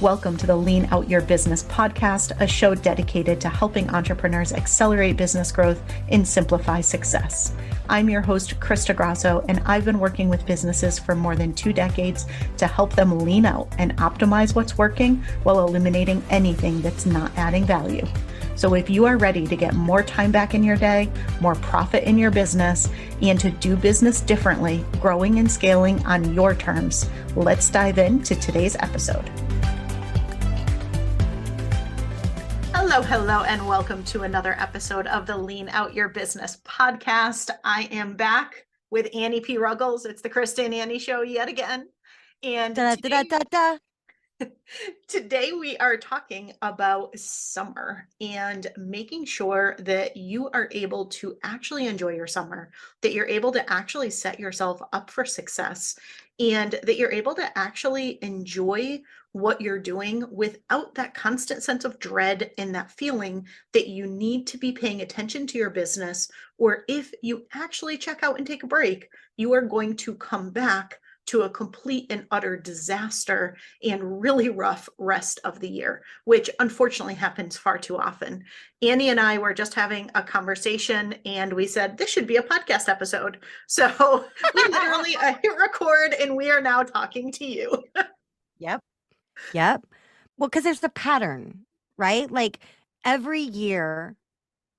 Welcome to the Lean Out Your Business podcast, a show dedicated to helping entrepreneurs accelerate business growth and simplify success. I'm your host, Krista Grasso, and I've been working with businesses for more than 2 decades to help them lean out and optimize what's working while eliminating anything that's not adding value. So if you are ready to get more time back in your day, more profit in your business, and to do business differently, growing and scaling on your terms, let's dive into today's episode. Hello, and welcome to another episode of the Lean Out Your Business podcast. I am back with Annie P. Ruggles. It's the Krista and Annie show yet again. And today we are talking about summer and making sure that you are able to actually enjoy your summer, that you're able to actually set yourself up for success, and that you're able to actually enjoy what you're doing without that constant sense of dread and that feeling that you need to be paying attention to your business, or if you actually check out and take a break, you are going to come back to a complete and utter disaster and really rough rest of the year, which unfortunately happens far too often. Annie and I were just having a conversation and we said, this should be a podcast episode. So we literally hit record and we are now talking to you. Yep. Well, because there's the pattern, right? Like every year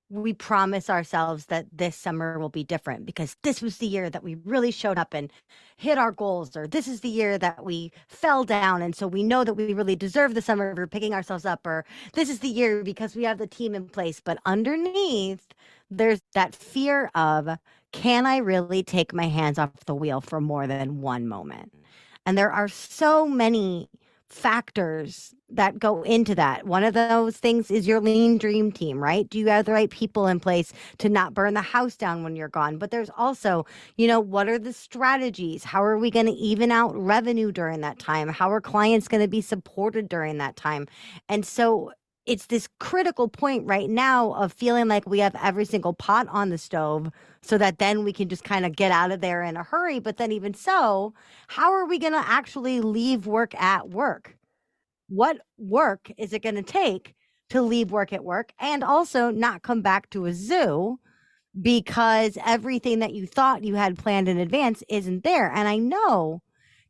we promise ourselves that this summer will be different because this was the year that we really showed up and hit our goals, or this is the year that we fell down. And so we know that we really deserve the summer for picking ourselves up, or this is the year because we have the team in place. But underneath, there's that fear of, can I really take my hands off the wheel for more than one moment? And there are so many factors that go into that. One of those things is your lean dream team, right? Do you have the right people in place to not burn the house down when you're gone? But there's also, what are the strategies? How are we going to even out revenue during that time? How are clients going to be supported during that time? And so it's this critical point right now of feeling like we have every single pot on the stove so that then we can just kind of get out of there in a hurry. But then even so, how are we going to actually leave work at work? What work is it going to take to leave work at work and also not come back to a zoo because everything that you thought you had planned in advance isn't there? And I know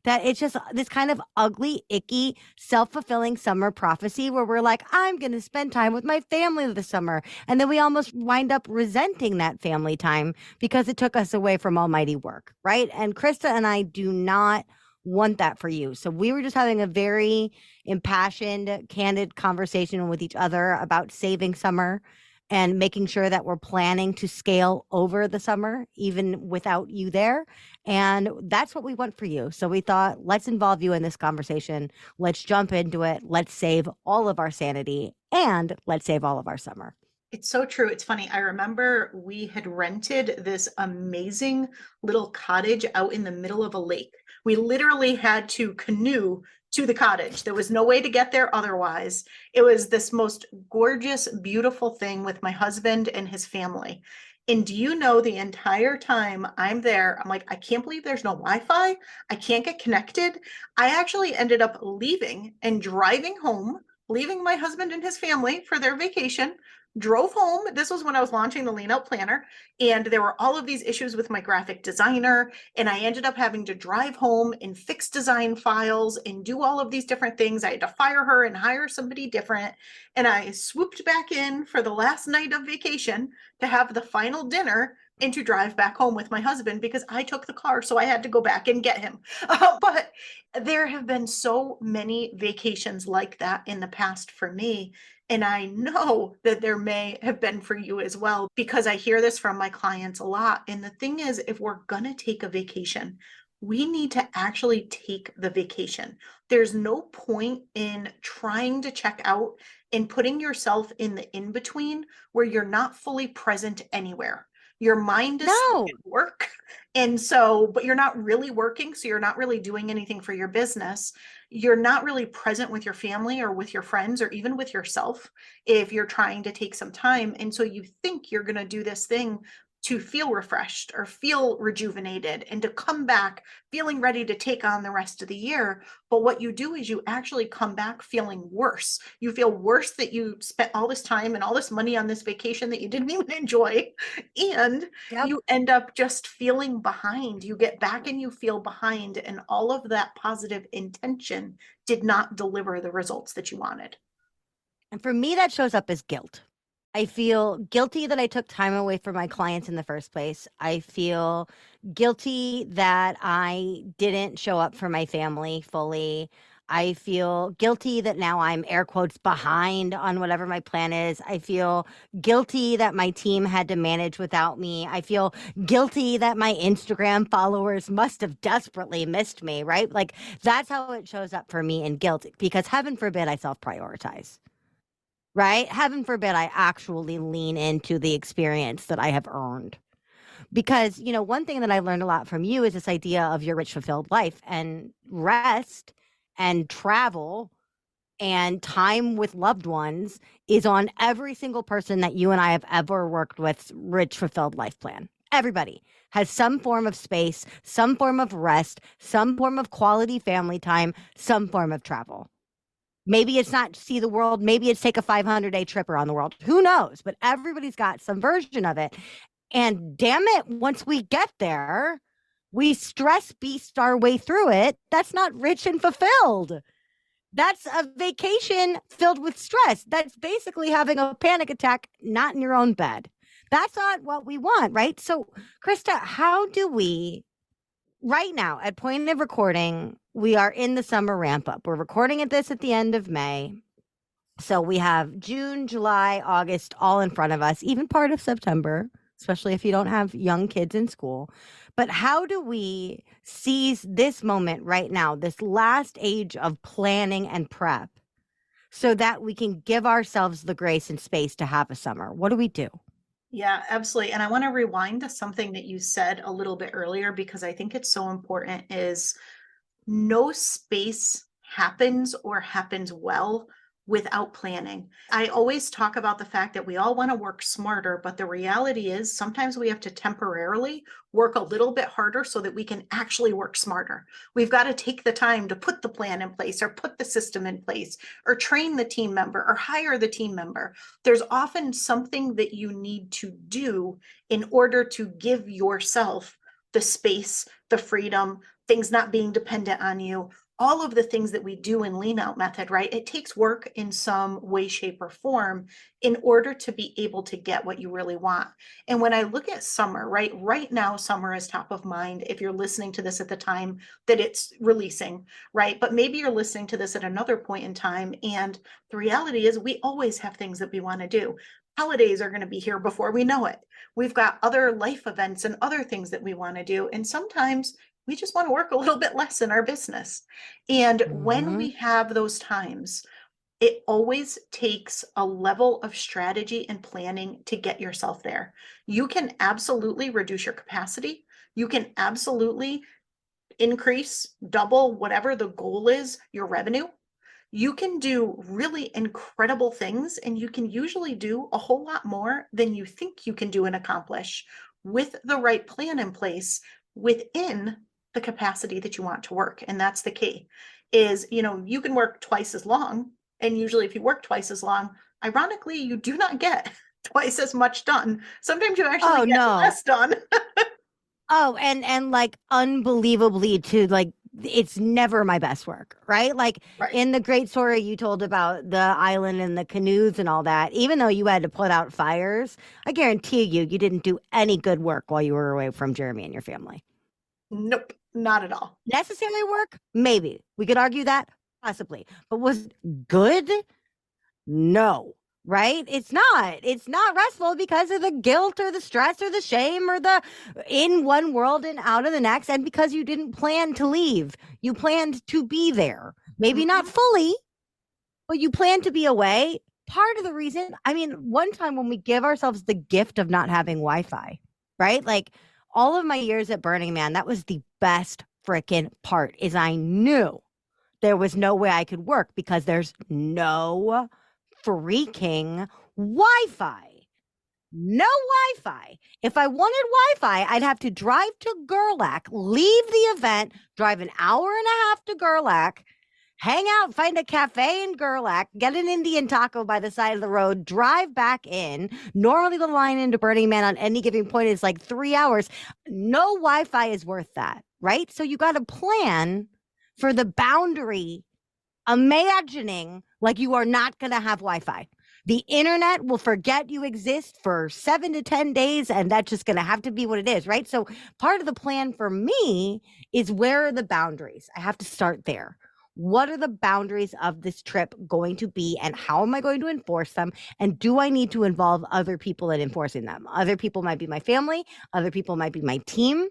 that it's just this kind of ugly, icky, self-fulfilling summer prophecy where we're like, I'm going to spend time with my family this summer. And then we almost wind up resenting that family time because it took us away from almighty work, right? And Krista and I do not want that for you. So we were just having a very impassioned, candid conversation with each other about saving summer and making sure that we're planning to scale over the summer, even without you there. And that's what we want for you. So we thought, let's involve you in this conversation. Let's jump into it. Let's save all of our sanity and let's save all of our summer. It's so true. It's funny. I remember we had rented this amazing little cottage out in the middle of a lake. We literally had to canoe to the cottage. There was no way to get there otherwise. It was this most gorgeous, beautiful thing with my husband and his family. And do you know, the entire time I'm there, I'm like, I can't believe there's no Wi-Fi. I can't get connected. I actually ended up leaving and driving home, leaving my husband and his family for their vacation, drove home. This was when I was launching the Lean Out Planner, and there were all of these issues with my graphic designer, and I ended up having to drive home and fix design files and do all of these different things. I had to fire her and hire somebody different, and I swooped back in for the last night of vacation to have the final dinner and to drive back home with my husband because I took the car, so I had to go back and get him. But there have been so many vacations like that in the past for me. And I know that there may have been for you as well, because I hear this from my clients a lot. And the thing is, if we're going to take a vacation, we need to actually take the vacation. There's no point in trying to check out and putting yourself in the in-between where you're not fully present anywhere. Your mind is still at work. And so, but you're not really working. So you're not really doing anything for your business. You're not really present with your family or with your friends or even with yourself if you're trying to take some time. And so you think you're going to do this thing to feel refreshed or feel rejuvenated and to come back feeling ready to take on the rest of the year. But what you do is you actually come back feeling worse. You feel worse that you spent all this time and all this money on this vacation that you didn't even enjoy. And Yep. you end up just feeling behind. You get back and you feel behind, and all of that positive intention did not deliver the results that you wanted. And for me, that shows up as guilt. I feel guilty that I took time away from my clients in the first place. I feel guilty that I didn't show up for my family fully. I feel guilty that now I'm air quotes behind on whatever my plan is. I feel guilty that my team had to manage without me. I feel guilty that my Instagram followers must have desperately missed me, right? Like that's how it shows up for me in guilt because heaven forbid I self prioritize. Right? Heaven forbid I actually lean into the experience that I have earned. Because, one thing that I learned a lot from you is this idea of your rich, fulfilled life and rest and travel and time with loved ones is on every single person that you and I have ever worked with rich, fulfilled life plan. Everybody has some form of space, some form of rest, some form of quality family time, some form of travel. Maybe it's not see the world. Maybe it's take a 500-day trip around the world. Who knows? But everybody's got some version of it. And damn it, once we get there, we stress beast our way through it. That's not rich and fulfilled. That's a vacation filled with stress. That's basically having a panic attack, not in your own bed. That's not what we want, right? So, Krista, how do we right now at point of recording, we are in the summer ramp up. We're recording this at the end of May. So we have June, July, August all in front of us, even part of September, especially if you don't have young kids in school. But how do we seize this moment right now, this last age of planning and prep, so that we can give ourselves the grace and space to have a summer? What do we do? Yeah, absolutely. And I want to rewind to something that you said a little bit earlier because I think it's so important is no space happens or happens well without planning. I always talk about the fact that we all want to work smarter, but the reality is sometimes we have to temporarily work a little bit harder so that we can actually work smarter. We've got to take the time to put the plan in place or put the system in place or train the team member or hire the team member. There's often something that you need to do in order to give yourself the space, the freedom, things not being dependent on you, all of the things that we do in lean out method, right? It takes work in some way, shape, or form in order to be able to get what you really want. And when I look at summer, right now, summer is top of mind. If you're listening to this at the time that it's releasing, right? But maybe you're listening to this at another point in time. And the reality is we always have things that we want to do. Holidays are going to be here before we know it. We've got other life events and other things that we want to do. And sometimes we just want to work a little bit less in our business. And when Mhm. we have those times, it always takes a level of strategy and planning to get yourself there. You can absolutely reduce your capacity. You can absolutely increase, double, whatever the goal is, your revenue. You can do really incredible things, and you can usually do a whole lot more than you think you can do and accomplish with the right plan in place within the capacity that you want to work. And that's the key is, you can work twice as long. And usually if you work twice as long, ironically, you do not get twice as much done. Sometimes you actually Oh get no. less done. Oh, and like unbelievably to like it's never my best work, right? Like Right. in the great story you told about the island and the canoes and all that, even though you had to put out fires, I guarantee you didn't do any good work while you were away from Jeremy and your family. Nope, not at all. Necessary work? Maybe. We could argue that, possibly. But was it good? No, right? It's not. It's not restful because of the guilt or the stress or the shame or the in one world and out of the next. And because you didn't plan to leave, you planned to be there. Maybe not Mhm. fully, but you planned to be away. Part of the reason, I mean, one time when we give ourselves the gift of not having Wi Fi, right? Like all of my years at Burning Man, that was the best freaking part is I knew there was no way I could work because there's no freaking Wi Fi. no Wi-Fi. If I wanted Wi-Fi, I'd have to drive to Gerlach, leave the event, drive an hour and a half to Gerlach, hang out, find a cafe in Gerlach, get an Indian taco by the side of the road, drive back in. Normally, the line into Burning Man on any given point is like 3 hours. No Wi Fi is worth that, right? So you got to plan for the boundary, imagining like you are not going to have Wi Fi. The internet will forget you exist for 7 to 10 days, and that's just going to have to be what it is, right? So, part of the plan for me is where are the boundaries? I have to start there. What are the boundaries of this trip going to be, and how am I going to enforce them? And do I need to involve other people in enforcing them? Other people might be my family, other people might be my team.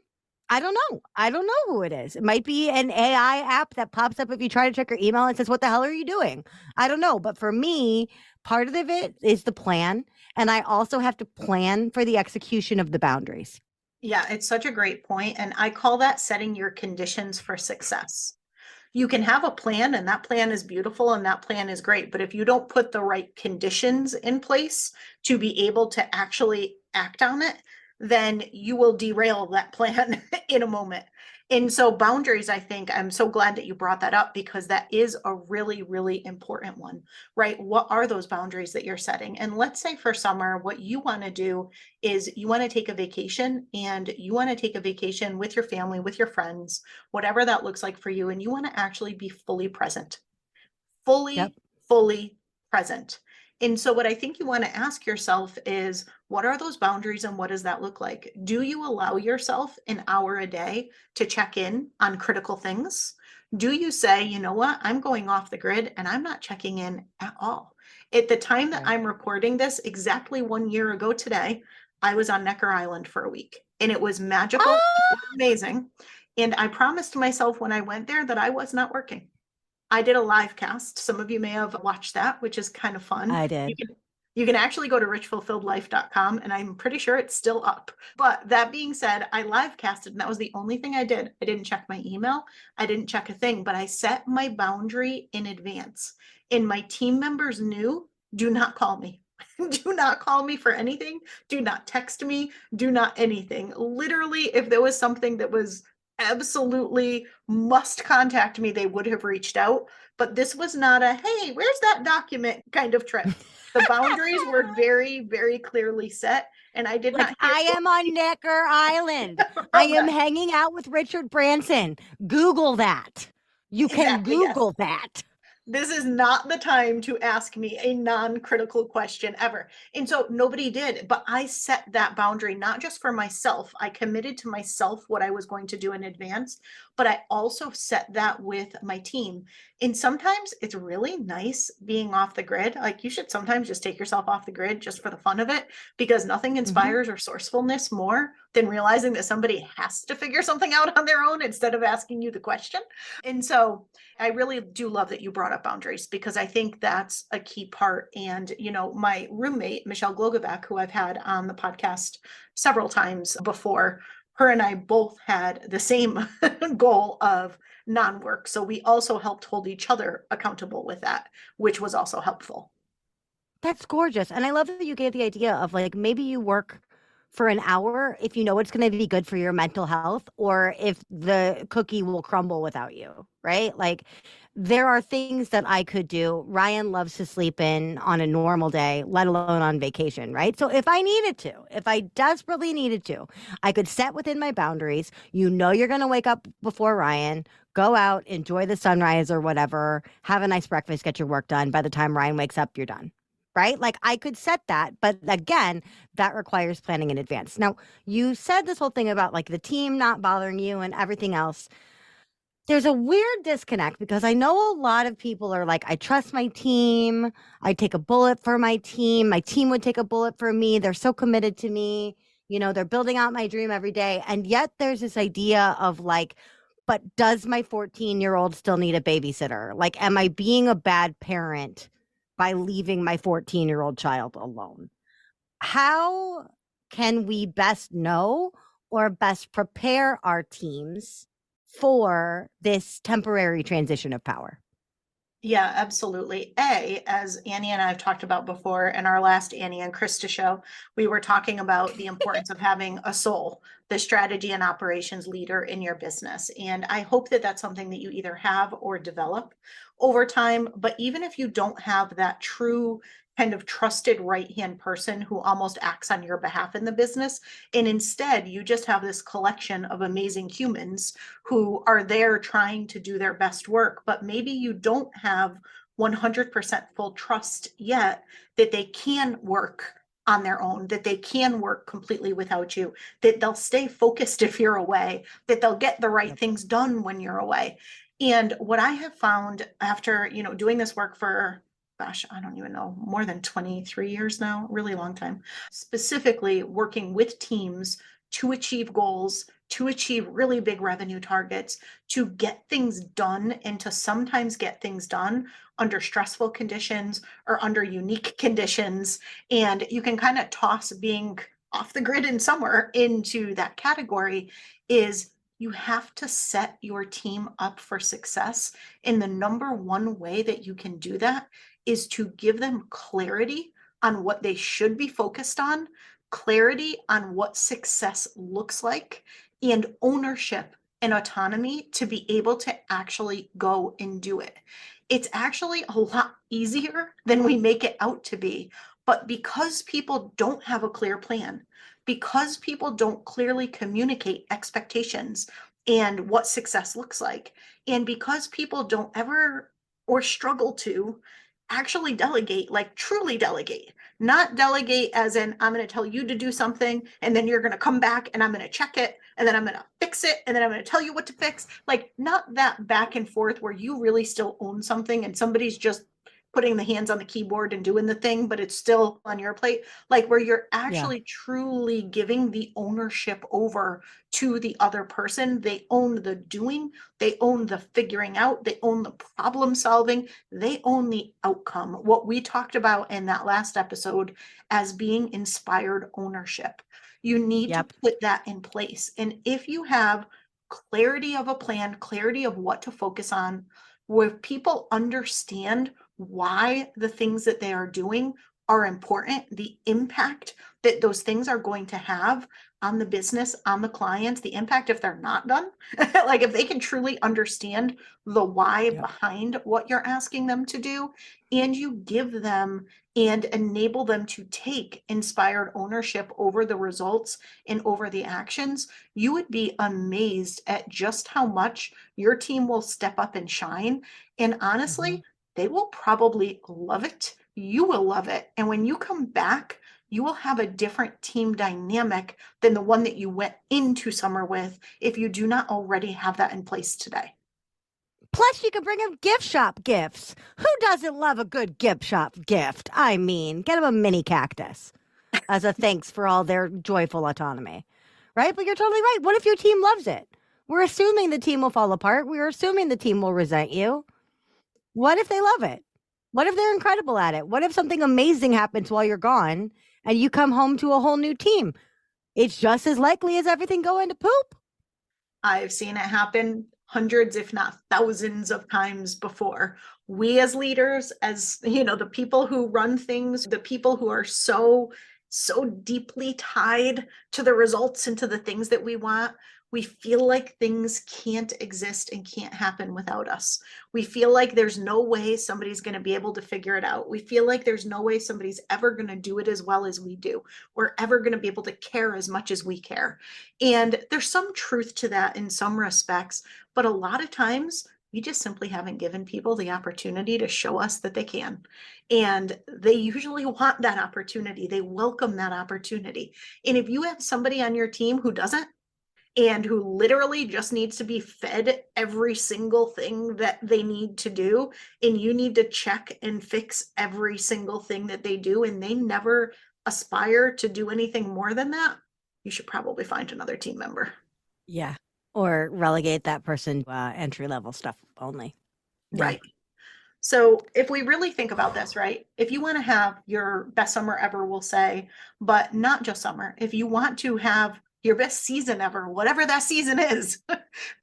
I don't know. I don't know who it is. It might be an AI app that pops up if you try to check your email and says, "What the hell are you doing?" I don't know. But for me, part of it is the plan. And I also have to plan for the execution of the boundaries. Yeah, it's such a great point, and I call that setting your conditions for success. You can have a plan, and that plan is beautiful and that plan is great, but if you don't put the right conditions in place to be able to actually act on it, then you will derail that plan in a moment. And so boundaries, I think, I'm so glad that you brought that up, because that is a really, really important one, right? What are those boundaries that you're setting? And let's say for summer, what you want to do is you want to take a vacation, and you want to take a vacation with your family, with your friends, whatever that looks like for you. And you want to actually be fully present, Yep. fully present. And so, what I think you want to ask yourself is, what are those boundaries and what does that look like? Do you allow yourself an hour a day to check in on critical things? Do you say, you know what, I'm going off the grid and I'm not checking in at all? At the time that Right. I'm recording this, exactly 1 year ago today, I was on Necker Island for a week, and it was magical, it Ah, was amazing. And I promised myself when I went there that I was not working. I did a live cast. Some of you may have watched that, which is kind of fun. I You did. can you can actually go to richfulfilledlife.com, and I'm pretty sure it's still up. But that being said, I live casted, and that was the only thing I did. I didn't check my email. I didn't check a thing, but I set my boundary in advance. And my team members knew, do not call me. Do not call me for anything. Do not text me. Do not anything. Literally, if there was something that was absolutely must contact me, they would have reached out. But this was not a, hey, where's that document kind of trip. The boundaries were very, very clearly set. And I did Like, not hear I am on Necker Island. I am correct. hanging out with Richard Branson. Google that. You can Exactly. Yes. Google that. This is not the time to ask me a non-critical question ever. And so nobody did, but I set that boundary not just for myself. I committed to myself what I was going to do in advance, but I also set that with my team. And sometimes it's really nice being off the grid. Like, you should sometimes just take yourself off the grid just for the fun of it, because nothing Mhm. inspires or resourcefulness more than realizing that somebody has to figure something out on their own instead of asking you the question. And so I really do love that you brought up boundaries, because I think that's a key part. And, my roommate, Michelle Glogovac, who I've had on the podcast several times before, her and I both had the same goal of non-work. So we also helped hold each other accountable with that, which was also helpful. That's gorgeous. And I love that you gave the idea of like maybe you work for an hour if you know it's going to be good for your mental health, or if the cookie will crumble without you, right? Like, there are things that I could do. Ryan loves to sleep in on a normal day, let alone on vacation, right? So if I needed to, if I desperately needed to, I could set within my boundaries. You know, you're going to wake up before Ryan, go out, enjoy the sunrise or whatever, have a nice breakfast, get your work done. By the time Ryan wakes up, you're done, right? Like, I could set that, but again, that requires planning in advance. Now, you said this whole thing about like the team not bothering you and everything else. There's a weird disconnect because I know a lot of people are like, I trust my team. I take a bullet for my team. My team would take a bullet for me. They're so committed to me. You know, they're building out my dream every day. And yet there's this idea of like, but does my 14-year-old still need a babysitter? Like, am I being a bad parent by leaving my 14-year-old child alone? How can we best know or best prepare our teams for this temporary transition of power? Yeah, absolutely. As Annie and I have talked about before in our last Annie and Krista show, we were talking about the importance of having a soul, the strategy and operations leader in your business. And I hope that that's something that you either have or develop over time. But even if you don't have that true kind of trusted right-hand person who almost acts on your behalf in the business, and instead you just have this collection of amazing humans who are there trying to do their best work, but maybe you don't have 100% full trust yet that they can work on their own, that they can work completely without you, that they'll stay focused if you're away, that they'll get the right Yep. things done when you're away. And what I have found after, doing this work for, gosh, I don't even know, more than 23 years now, really long time, specifically working with teams to achieve goals, to achieve really big revenue targets, to get things done, and to sometimes get things done under stressful conditions or under unique conditions. And you can kind of toss being off the grid and somewhere into that category is you have to set your team up for success. And the number one way that you can do that is to give them clarity on what they should be focused on, clarity on what success looks like, and ownership and autonomy to be able to actually go and do it. It's actually a lot easier than we make it out to be. But because people don't have a clear plan, because people don't clearly communicate expectations and what success looks like, and because people don't ever or struggle to actually delegate, like truly delegate, not delegate as in I'm going to tell you to do something and then you're going to come back and I'm going to check it and then I'm going to fix it and then I'm going to tell you what to fix. Like not that back and forth where you really still own something and somebody's just putting the hands on the keyboard and doing the thing, but it's still on your plate. Like where you're Yeah. actually truly giving the ownership over to the other person. They own the doing, they own the figuring out, they own the problem solving, they own the outcome. What we talked about in that last episode as being inspired ownership. You need to Yep. put that in place. And if you have clarity of a plan, clarity of what to focus on, where people understand why the things that they are doing are important, the impact that those things are going to have on the business, on the clients, the impact if they're not done. Like if they can truly understand the why Yep. behind what you're asking them to do, and you give them and enable them to take inspired ownership over the results and over the actions, you would be amazed at just how much your team will step up and shine. And Mhm. honestly, they will probably love it. You will love it. And when you come back, you will have a different team dynamic than the one that you went into summer with if you do not already have that in place today. Plus, you can bring them gift shop gifts. Who doesn't love a good gift shop gift? I mean, get them a mini cactus as a thanks for all their joyful autonomy, right? But you're totally right. What if your team loves it? We're assuming the team will fall apart. We're assuming the team will resent you. What if they love it? What if they're incredible at it? What if something amazing happens while you're gone and you come home to a whole new team? It's just as likely as everything going to poop. I've seen it happen hundreds, if not thousands of times before. We as leaders, as the people who run things, the people who are so deeply tied to the results and to the things that we want, we feel like things can't exist and can't happen without us. We feel like there's no way somebody's going to be able to figure it out. We feel like there's no way somebody's ever going to do it as well as we do. We're ever going to be able to care as much as we care. And there's some truth to that in some respects, but a lot of times we just simply haven't given people the opportunity to show us that they can. And they usually want that opportunity. They welcome that opportunity. And if you have somebody on your team who doesn't, and who literally just needs to be fed every single thing that they need to do, and you need to check and fix every single thing that they do, and they never aspire to do anything more than that, you should probably find another team member. Yeah. Or relegate that person to entry level stuff only. Yeah. Right. So if we really think about this, right, if you want to have your best summer ever, we'll say, but not just summer, if you want to have your best season ever, whatever that season is,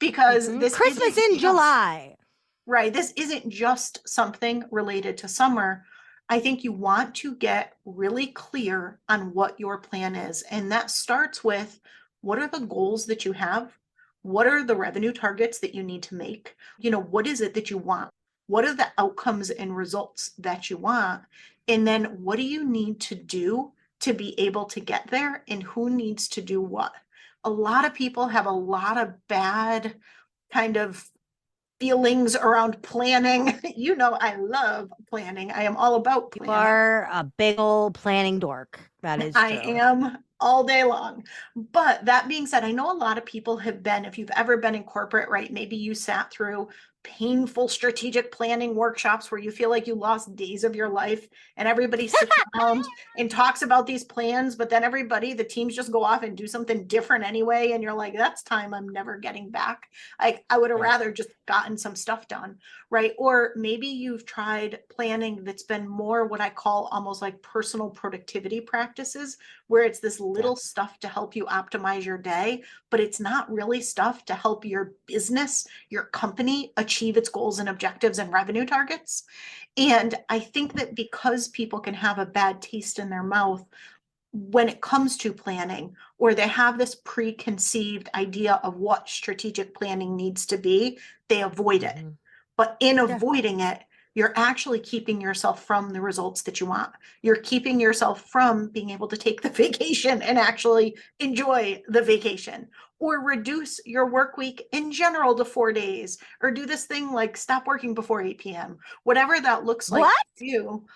because this is Christmas a, in July. right? This isn't just something related to summer. I think you want to get really clear on what your plan is. And that starts with, what are the goals that you have? What are the revenue targets that you need to make? What is it that you want? What are the outcomes and results that you want? And then what do you need to do to be able to get there? And who needs to do what? A lot of people have a lot of bad kind of feelings around planning. I love planning. I am all about You planning. are a big old planning dork. That is I true. am all day long. But that being said, I know a lot of people have been, if you've ever been in corporate, right? Maybe you sat through painful strategic planning workshops where you feel like you lost days of your life and everybody sits around and talks about these plans, but then the teams just go off and do something different anyway. And you're like, that's time I'm never getting back. I would have Yep. rather just gotten some stuff done, right? Or maybe you've tried planning that's been more what I call almost like personal productivity practices, where it's this Yeah. little stuff to help you optimize your day, but it's not really stuff to help your business, your company achieve its goals and objectives and revenue targets. And I think that because people can have a bad taste in their mouth when it comes to planning, or they have this preconceived idea of what strategic planning needs to be, they avoid it. Hmm. But in Yeah. avoiding it, you're actually keeping yourself from the results that you want. You're keeping yourself from being able to take the vacation and actually enjoy the vacation, or reduce your work week in general to 4 days, or do this thing like stop working before 8 p.m., whatever that looks like What? for you.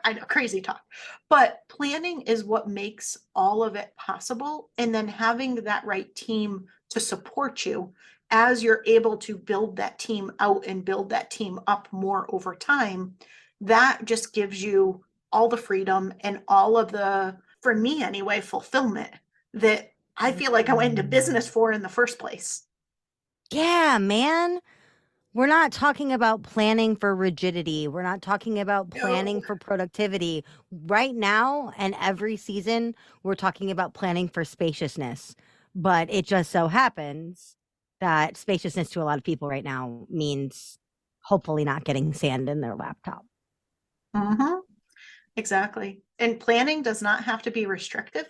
I know, crazy talk. But planning is what makes all of it possible. And then having that right team to support you as you're able to build that team out and build that team up more over time, that just gives you all the freedom and all of the, for me anyway, fulfillment that I feel like I went into business for in the first place. Yeah, man. We're not talking about planning for rigidity. We're not talking about No. planning for productivity. Right now and every season, we're talking about planning for spaciousness. But it just so happens that spaciousness to a lot of people right now means hopefully not getting sand in their laptop. Mm-hmm. Exactly. And planning does not have to be restrictive.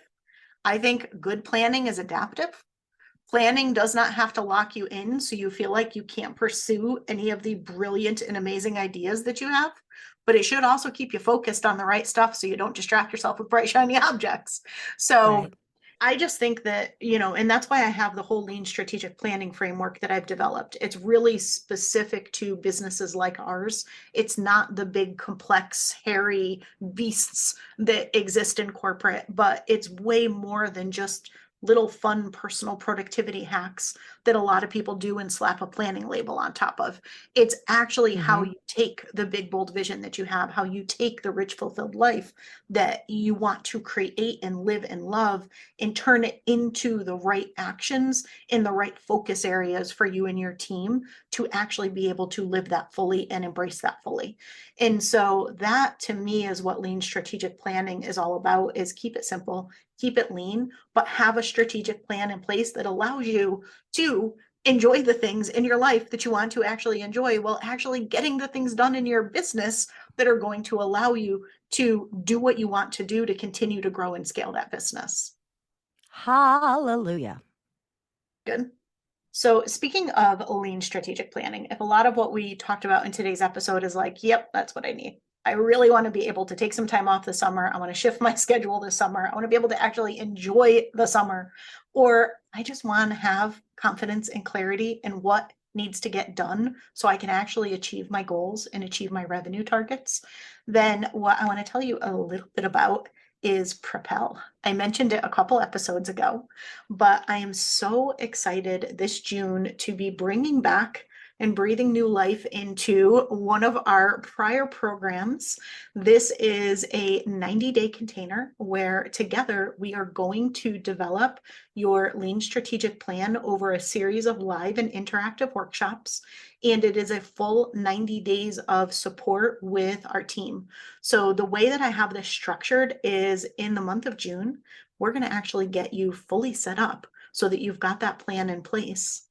I think good planning is adaptive. Planning does not have to lock you in so you feel like you can't pursue any of the brilliant and amazing ideas that you have, but it should also keep you focused on the right stuff so you don't distract yourself with bright, shiny objects. So Right. I just think that, and that's why I have the whole lean strategic planning framework that I've developed. It's really specific to businesses like ours. It's not the big, complex, hairy beasts that exist in corporate, but it's way more than just little fun personal productivity hacks that a lot of people do and slap a planning label on top of. It's actually how Hmm. you take the big, bold vision that you have, how you take the rich, fulfilled life that you want to create and live and love, and turn it into the right actions in the right focus areas for you and your team to actually be able to live that fully and embrace that fully. And so that to me is what lean strategic planning is all about, is keep it simple, keep it lean, but have a strategic plan in place that allows you to enjoy the things in your life that you want to actually enjoy, while actually getting the things done in your business that are going to allow you to do what you want to do to continue to grow and scale that business. Hallelujah. Good. So, speaking of lean strategic planning, if a lot of what we talked about in today's episode is like, yep, that's what I need. I really want to be able to take some time off this summer. I want to shift my schedule this summer. I want to be able to actually enjoy the summer. Or I just want to have confidence and clarity in what needs to get done so I can actually achieve my goals and achieve my revenue targets. Then, what I want to tell you a little bit about is Propel. I mentioned it a couple episodes ago, but I am so excited this June to be bringing back and breathing new life into one of our prior programs. This is a 90-day container where together we are going to develop your lean strategic plan over a series of live and interactive workshops. And it is a full 90 days of support with our team. So the way that I have this structured is in the month of June, we're going to actually get you fully set up so that you've got that plan in place.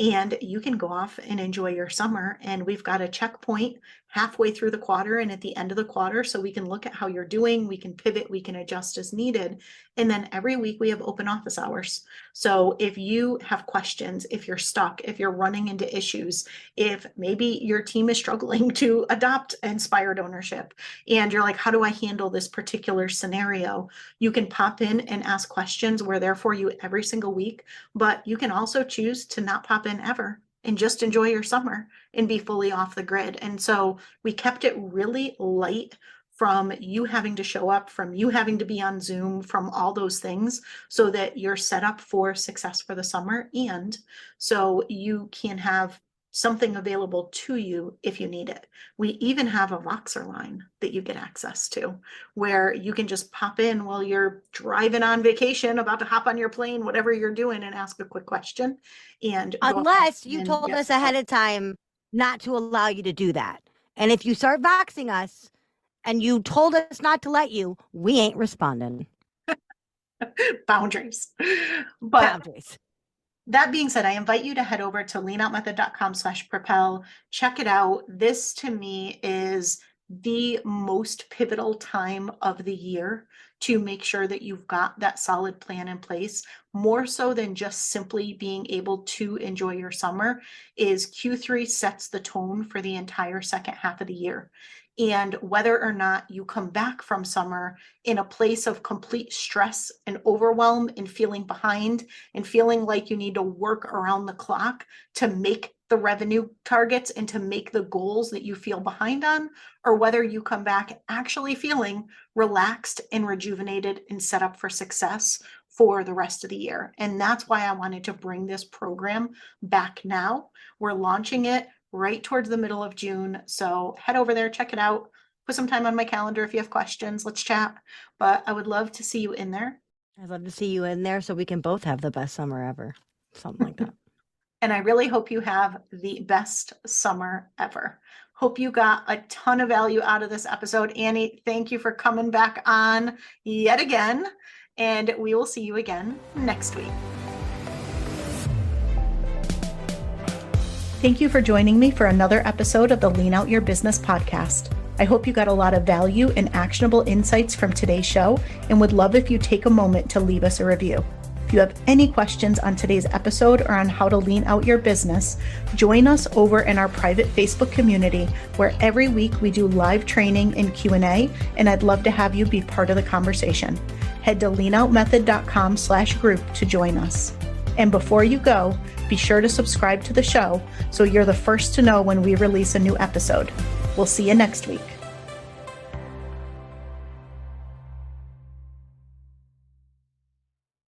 and you can go off and enjoy your summer. And we've got a checkpoint halfway through the quarter and at the end of the quarter, so we can look at how you're doing, we can pivot, we can adjust as needed. And then every week we have open office hours. So if you have questions, if you're stuck, if you're running into issues, if maybe your team is struggling to adopt inspired ownership and you're like, how do I handle this particular scenario? You can pop in and ask questions. We're there for you every single week, but you can also choose to not pop in ever and just enjoy your summer and be fully off the grid. And so we kept it really light from you having to show up, from you having to be on Zoom, from all those things, so that you're set up for success for the summer. And so you can have something available to you if you need it. We even have a Voxer line that you get access to where you can just pop in while you're driving on vacation, about to hop on your plane, whatever you're doing, and ask a quick question. And unless you told us ahead of time not to allow you to do that. And if you start voxing us and you told us not to let you, we ain't responding. Boundaries. Boundaries. That being said, I invite you to head over to leanoutmethod.com/propel. Check it out. This to me is the most pivotal time of the year to make sure that you've got that solid plan in place, more so than just simply being able to enjoy your summer. Is Q3 sets the tone for the entire second half of the year. And whether or not you come back from summer in a place of complete stress and overwhelm and feeling behind and feeling like you need to work around the clock to make the revenue targets and to make the goals that you feel behind on, or whether you come back actually feeling relaxed and rejuvenated and set up for success for the rest of the year. And that's why I wanted to bring this program back now. We're launching it right towards the middle of June. So head over there, check it out, put some time on my calendar if you have questions, let's chat. But I would love to see you in there. I'd love to see you in there so we can both have the best summer ever. Something like that. And I really hope you have the best summer ever. Hope you got a ton of value out of this episode. Annie, thank you for coming back on yet again. And we will see you again next week. Thank you for joining me for another episode of the Lean Out Your Business podcast. I hope you got a lot of value and actionable insights from today's show and would love if you take a moment to leave us a review. If you have any questions on today's episode or on how to lean out your business, join us over in our private Facebook community where every week we do live training and Q&A, and I'd love to have you be part of the conversation. Head to leanoutmethod.com/group to join us. And before you go, be sure to subscribe to the show so you're the first to know when we release a new episode. We'll see you next week.